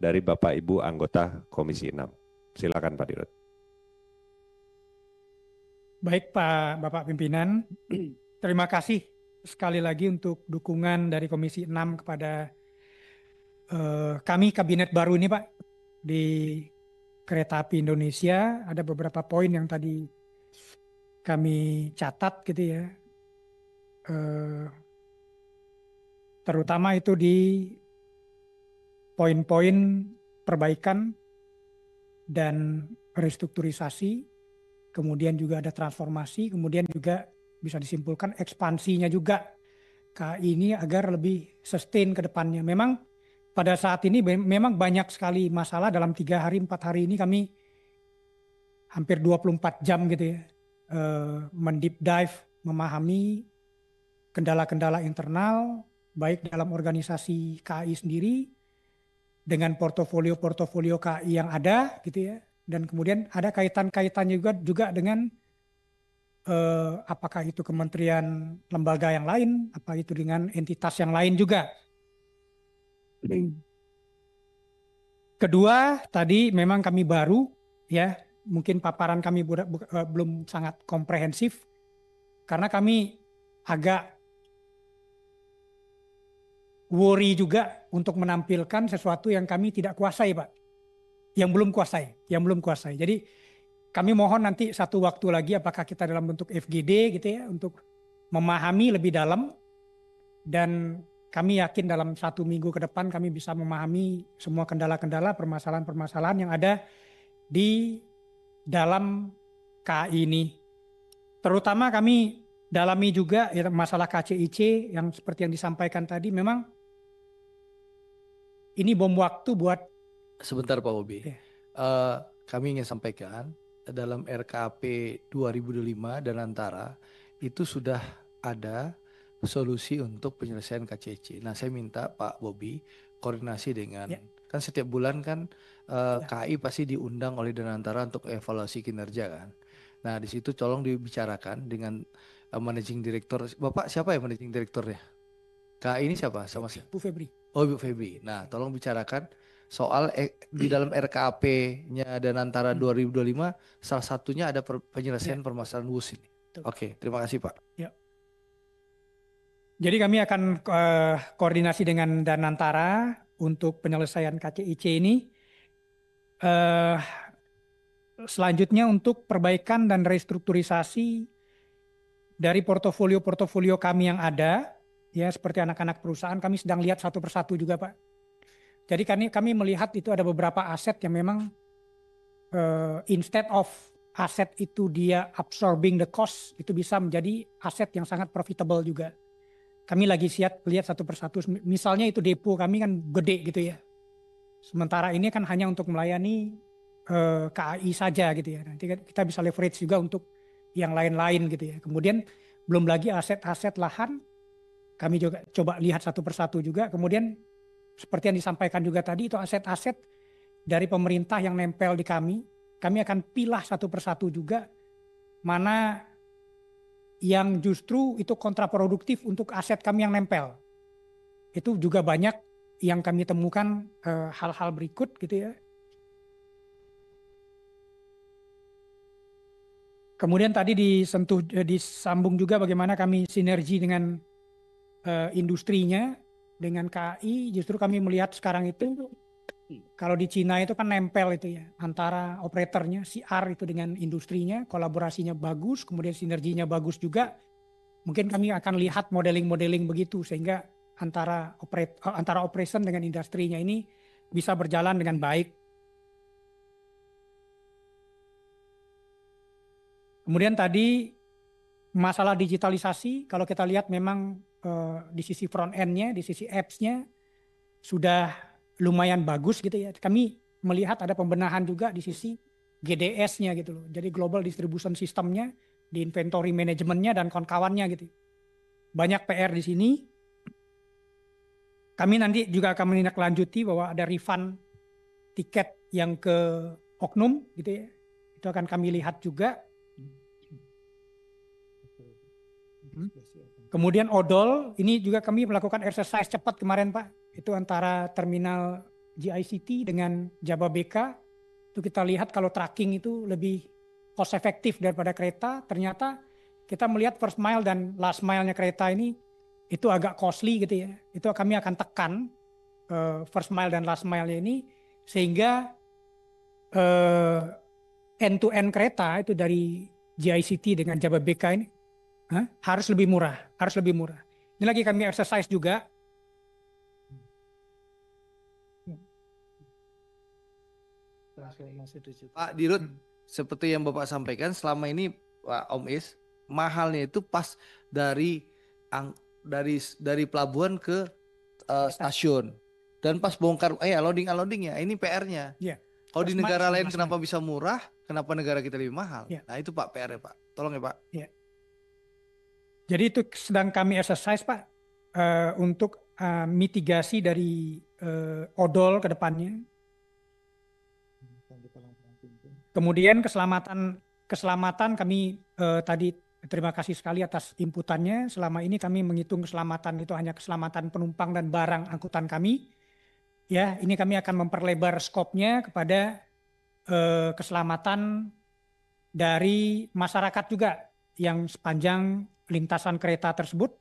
dari Bapak Ibu anggota Komisi 6. Silakan Pak Dirut. Baik Bapak Pimpinan, terima kasih sekali lagi untuk dukungan dari Komisi 6 kepada kami Kabinet baru ini Pak. Di Kereta Api Indonesia ada beberapa poin yang tadi kami catat gitu ya. Terutama itu di poin-poin perbaikan dan restrukturisasi, kemudian juga ada transformasi, kemudian juga bisa disimpulkan ekspansinya juga KAI ini agar lebih sustain ke depannya. Memang pada saat ini memang banyak sekali masalah dalam 3 hari, 4 hari ini kami hampir 24 jam gitu ya, mendeep dive, memahami kendala-kendala internal, baik dalam organisasi KAI sendiri, dengan portofolio-portofolio KAI yang ada gitu ya, dan kemudian ada kaitan-kaitannya juga dengan apakah itu kementerian lembaga yang lain, apa itu dengan entitas yang lain juga. Kedua, tadi memang kami baru ya, mungkin paparan kami belum sangat komprehensif karena kami agak worry juga untuk menampilkan sesuatu yang kami tidak kuasai, Pak. Yang belum kuasai. Jadi kami mohon nanti satu waktu lagi apakah kita dalam bentuk FGD gitu ya untuk memahami lebih dalam, dan kami yakin dalam 1 minggu ke depan kami bisa memahami semua kendala-kendala, permasalahan-permasalahan yang ada di dalam KAI ini. Terutama kami dalami juga ya, masalah KCIC yang seperti yang disampaikan tadi. Memang ini bom waktu buat. Sebentar Pak Bobi, Ya. Kami ingin sampaikan dalam RKP 2025 dan antara itu sudah ada solusi untuk penyelesaian KCC. Nah saya minta Pak Bobi koordinasi dengan, kan setiap bulan kan KAI pasti diundang oleh Danantara untuk evaluasi kinerja kan. Nah di situ tolong dibicarakan dengan Managing Director. Bapak siapa ya Managing Directornya? KAI ini siapa? Sama siapa? Bu Febri. Oh Bu Febri. Nah tolong bicarakan soal di dalam RKP-nya Danantara 2025 salah satunya ada penyelesaian permasalahan WUS ini. Oke, terima kasih Pak. Ya. Jadi kami akan koordinasi dengan Danantara untuk penyelesaian KCIC ini. Selanjutnya untuk perbaikan dan restrukturisasi dari portofolio-portofolio kami yang ada, ya seperti anak-anak perusahaan kami sedang lihat satu persatu juga Pak. Jadi kami melihat itu ada beberapa aset yang memang instead of aset itu dia absorbing the cost, itu bisa menjadi aset yang sangat profitable juga. Kami lagi lihat satu persatu. Misalnya itu depo kami kan gede gitu ya. Sementara ini kan hanya untuk melayani KAI saja gitu ya. Nanti kita bisa leverage juga untuk yang lain-lain gitu ya. Kemudian belum lagi aset-aset lahan kami juga coba lihat satu persatu juga. Kemudian seperti yang disampaikan juga tadi itu aset-aset dari pemerintah yang nempel di kami. Kami akan pilah satu persatu juga mana yang justru itu kontraproduktif untuk aset kami yang nempel. Itu juga banyak yang kami temukan hal-hal berikut gitu ya. Kemudian tadi disambung juga bagaimana kami sinergi dengan industrinya, dengan KAI. Justru kami melihat sekarang itu kalau di Cina itu kan nempel itu ya antara operatornya CR itu dengan industrinya, kolaborasinya bagus, kemudian sinerginya bagus juga. Mungkin kami akan lihat modeling-modeling begitu sehingga antara operation dengan industrinya ini bisa berjalan dengan baik. Kemudian tadi masalah digitalisasi, kalau kita lihat memang di sisi front end-nya, di sisi apps-nya sudah lumayan bagus gitu ya. Kami melihat ada pembenahan juga di sisi GDS-nya gitu loh. Jadi Global Distribution System-nya, di inventory management-nya dan kawan-kawannya gitu. Banyak PR di sini. Kami nanti juga akan menindaklanjuti bahwa ada refund tiket yang ke oknum gitu ya. Itu akan kami lihat juga. Kemudian odol, ini juga kami melakukan exercise cepat kemarin Pak. Itu antara terminal GICT dengan Jababeka itu kita lihat kalau tracking itu lebih cost efektif daripada kereta. Ternyata kita melihat first mile dan last mile-nya kereta ini itu agak costly gitu ya. Itu kami akan tekan first mile dan last mile-nya ini sehingga end to end kereta itu dari GICT dengan Jababeka ini harus lebih murah, Ini lagi kami exercise juga. Pak Dirut, seperti yang Bapak sampaikan selama ini Pak Om Is, mahalnya itu pas dari pelabuhan ke stasiun dan pas bongkar loading unloadingnya ini PR-nya. Iya. Kalau di First negara mile, lain last kenapa bisa murah, kenapa negara kita lebih mahal? Iya. Nah itu Pak PR-nya Pak, tolong ya Pak. Iya. Jadi itu sedang kami exercise Pak untuk mitigasi dari odol ke depannya. Kemudian keselamatan kami tadi terima kasih sekali atas inputannya. Selama ini kami menghitung keselamatan itu hanya keselamatan penumpang dan barang angkutan kami. Ya, ini kami akan memperlebar skopnya kepada keselamatan dari masyarakat juga yang sepanjang lintasan kereta tersebut.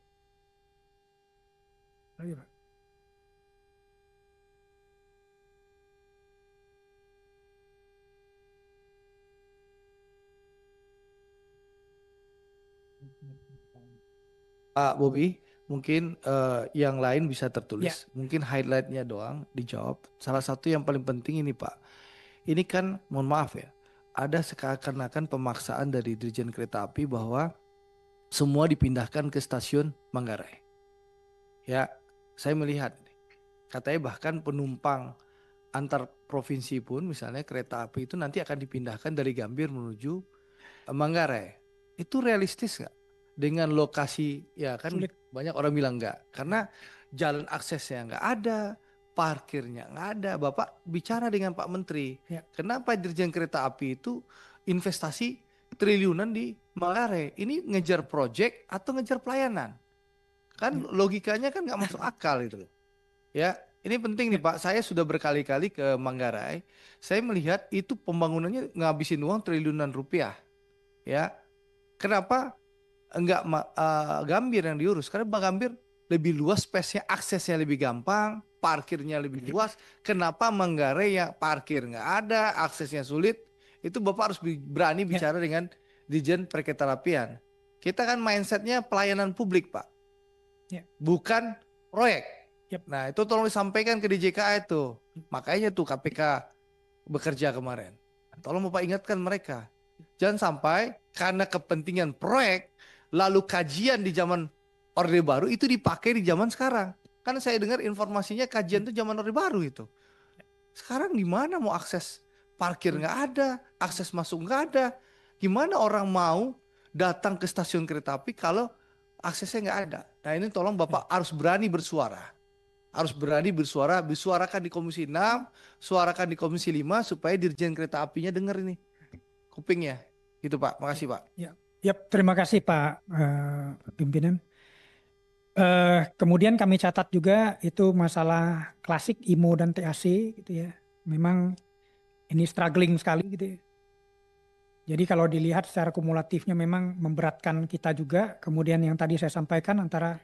Pak Bobi, mungkin yang lain bisa tertulis. Mungkin highlightnya doang dijawab. Salah satu yang paling penting ini Pak. Ini kan mohon maaf ya. Ada seakan-akan pemaksaan dari Dirjen Kereta Api bahwa semua dipindahkan ke stasiun Manggarai. Ya, saya melihat katanya bahkan penumpang antar provinsi pun misalnya kereta api itu nanti akan dipindahkan dari Gambir menuju Manggarai. Itu realistis nggak? Dengan lokasi ya kan Sulit. Banyak orang bilang enggak karena jalan aksesnya nggak ada, parkirnya nggak ada. Bapak bicara dengan Pak Menteri, kenapa Dirjen Kereta Api itu investasi triliunan di Manggarai? Ini ngejar project atau ngejar pelayanan? Kan logikanya kan nggak masuk akal itu loh. Ya, ini penting nih Pak. Saya sudah berkali-kali ke Manggarai. Saya melihat itu pembangunannya ngabisin uang triliunan rupiah. Ya, kenapa enggak Gambir yang diurus? Karena Gambir lebih luas, space-nya, aksesnya lebih gampang, parkirnya lebih luas. Kenapa Manggarai yang parkir nggak ada, aksesnya sulit? Itu Bapak harus berani bicara dengan Dirjen Perkeretaapian. Kita kan mindsetnya pelayanan publik Pak, bukan proyek. Nah itu tolong disampaikan ke DJKA itu. Makanya tuh KPK bekerja kemarin. Tolong Bapak ingatkan mereka. Jangan sampai karena kepentingan proyek, lalu kajian di zaman Orde Baru itu dipakai di zaman sekarang. Kan saya dengar informasinya kajian itu zaman Orde Baru itu. Sekarang gimana mau akses parkir nggak ada, akses masuk nggak ada. Gimana orang mau datang ke stasiun kereta api kalau aksesnya nggak ada. Nah ini tolong Bapak harus berani bersuara. Harus berani bersuara, bisuarakan di Komisi 6, suarakan di Komisi 5 supaya Dirjen Kereta Apinya dengar ini kupingnya. Gitu Pak, makasih Pak. Ya, terima kasih Pak pimpinan. Kemudian kami catat juga itu masalah klasik IMO dan TAC gitu ya. Memang ini struggling sekali gitu ya. Jadi kalau dilihat secara kumulatifnya memang memberatkan kita juga. Kemudian yang tadi saya sampaikan antara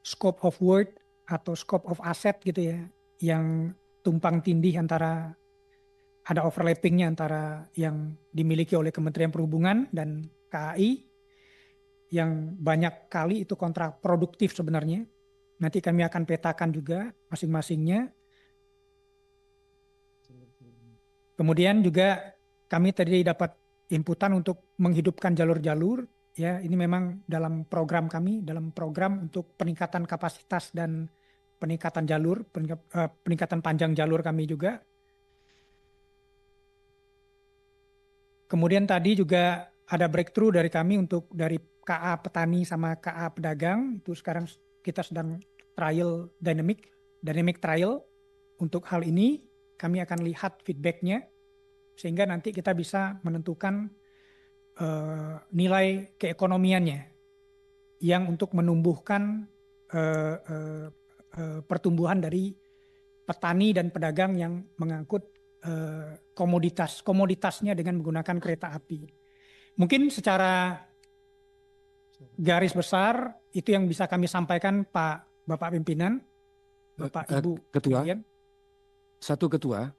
scope of work atau scope of asset gitu ya, yang tumpang tindih antara ada overlappingnya antara yang dimiliki oleh Kementerian Perhubungan dan KAI yang banyak kali itu kontraproduktif sebenarnya. Nanti kami akan petakan juga masing-masingnya. Kemudian juga kami tadi dapat inputan untuk menghidupkan jalur-jalur. Ya, ini memang dalam program kami, dalam program untuk peningkatan kapasitas dan peningkatan jalur, peningkatan panjang jalur kami juga. Kemudian tadi juga ada breakthrough dari kami untuk dari KA petani sama KA pedagang. Itu sekarang kita sedang trial dynamic trial. Untuk hal ini kami akan lihat feedbacknya sehingga nanti kita bisa menentukan nilai keekonomiannya yang untuk menumbuhkan pertumbuhan dari petani dan pedagang yang mengangkut komoditasnya dengan menggunakan kereta api. Mungkin secara garis besar itu yang bisa kami sampaikan Bapak Pimpinan, Bapak Ibu Ketua, sekalian. satu ketua.